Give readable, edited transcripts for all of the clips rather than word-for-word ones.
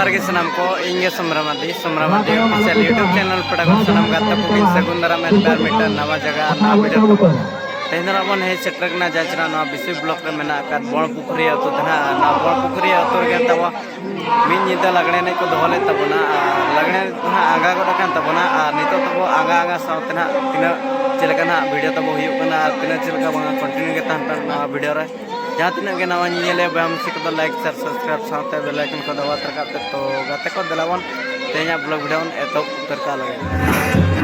जोहार के सनम को इंगे समरामदी ऑफिशियल यूट्यूब चैनल पड़ा को सनम गाता को किन सगुंदरा में बैडमिंटन नवा जगह ना वीडियो को तेहना बन हे सेटरक ना जाचरा ना बिसु ब्लॉक रे मेना का बण पुखरी अतो तना ना बण पुखरी अतो गे तबो मिन निदा लगणे ने को दोहले तबना लगणे ना आगा को कान तबना नितो तबो आगा आगा सावतना तिना चलका ना वीडियो तबो हुयु कना तिना चलका बंगा कंटिन्यू के तान ना वीडियो रे जहाँ तीन के नवा निले बैम सिक दो लाइक शेयर सब्सक्राइब साथे बेल आइकन को दबा तरकाते तो गाते को दलावन तेजा ब्लॉग वीडियो एतो तरका लगे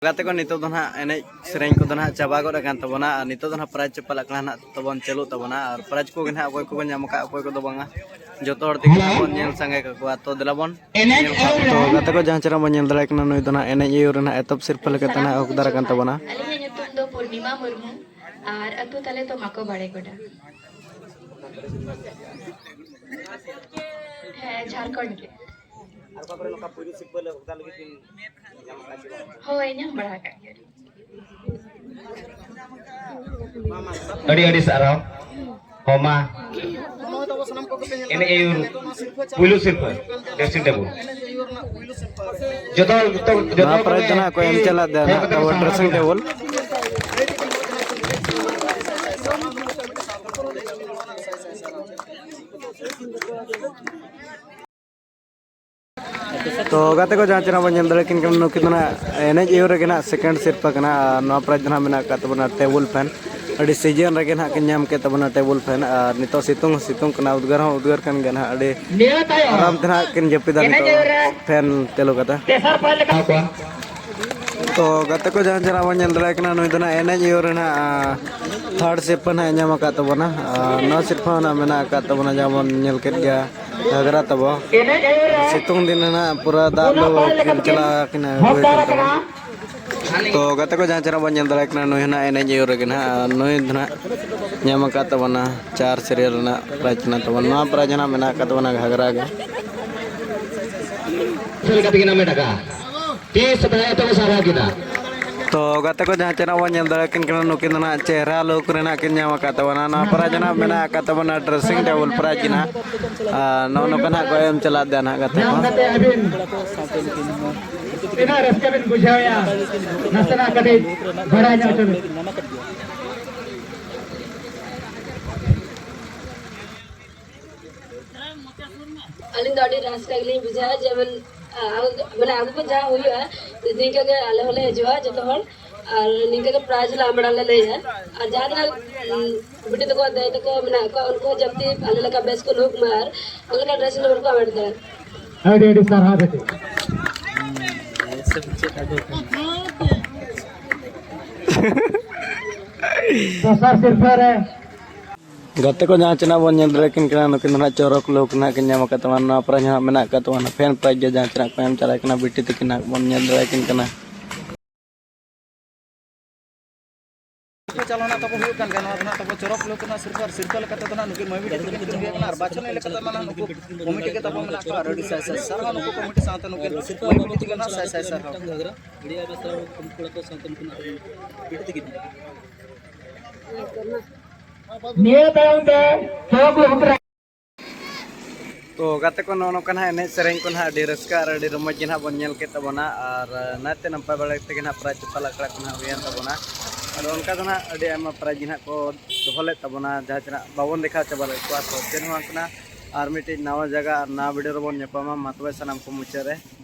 गाते को नितो दो ना एने सेरेंग को दो ना चाबा को रकान तबोना नितो दो ना प्राइज चपल अकला ना तबोन चलो तबोना और प्राइज को गना अकोय को ᱧᱟᱢ का अकोय को दो बांगा जो तो हरते के बन नेल संगे का तो दिलाबन तो गाते को जहां चरा बन नेल दला कना नय दो ना एने ये रना एतब सिरफ लेके तना अकदार कान तबोना अलिया nyutum do Purnima Murmu ar atu tale to Mako Baregoda है झारखंड के और का करे नका पूरी सिपल अकदार लगी दिन ᱧᱟᱢ का छी होय ᱧᱟᱢ बड़ा का Adi adi sarau, homa, ini ayur, puluh silver, dressing table. Jodoh, ना प्राइज ना कोई एम चला दे ना तो ड्रेसिंग टेबल तो गाते को जहां चरा बन दले किन कम नुकिन ना एने जियो रे ना सेकंड सिर पकना नो प्राइज ना मेना का तबना टेबल फैन अडी सीजन रे ना किन नाम के तबना टेबल फैन और नितो सितुंग सितुंग कना उद्गार kan गना अडी आराम तना किन जपिदा नितो फैन चलो कता तो गाते को जहां चरा बन दले कना नुई दना एने जियो रे ना थर्ड सिप ना नाम का तबना नो सिर्फ ना मेना का तबना जाबन नेल के गया घाघरा तबो सितुंग दिन ना पूरा दालो चला किना तो गाते को जहां चरा बन दला किना नोय ना एने जेयो रे ना नोय धना ᱧᱟᱢ का तबना चार सीरियल ना प्राइज ना तबना ना प्राइज ना मेना का तबना घाघरा के sel kati kita mereka, di sebelah itu salah kita. तो गाते को जहां चरा बन दला किन किना नुकिन ना चेहरा लोक रे ना किन ᱧᱟᱢ का तबना ना प्राइज ना मेना का तबना ड्रेसिंग टेबल प्राइज ना नो नो कना को एम चला दे ना गाते को Ina raska bin bujaya, nasana kade bada jauh. अलिंद अडी रास्ता के लिए बुझा जेवन माने आगु को जा हुई है निके के आले होले जो जतो हल और निके के प्राइज ला बड़ा ले है और ज्यादा बिटी तो को दे तो को माने को उनको जब्ती आले लगा बेस को लोग मार उनका ड्रेस नंबर को बैठ दे Adi adi sarah bete. Dasar silver है. गाते को जहां चना बन दले किन किना नुकिन ना चोरक लोक ना किन ᱧᱟᱢ का तबना ना प्राइज ना मेना का तबना फैन प्राइज जहां चना को एम चला किना बिटी तकिना बन दले किन किना चलो ना तब हुई कान गाना ना तब चरक लोक ना सिर्फ सिर्फ लेकते तो ना नुकिन मबी नुकिन चिंगे ना बाचन लेकते ना नुकु कमिटी के तब ना का रेडी साइज सर नुकु कमिटी साथ नुकिन मबी चिंगे ना साइज सर घाघरा वीडियो बस कुमकुड़ा को साथ नुकिन बिटी तकिन Niat yang deh, coba तो गाते को नो कना एने सेरेंग को ना अडी रस्का और अडी रमज ना बन नेल के तबना और नाते नंपा बड़ा ते ना प्राइज चपल अकड़ा को ना हुयन तबना और उनका ना अडी आमा प्राइज ना को दोले तबना जहां चना बावन देखा चबल को तो तेन कना और मिटी नवा जगह ना वीडियो बन नेपामा मतवे सनम को मुचरे।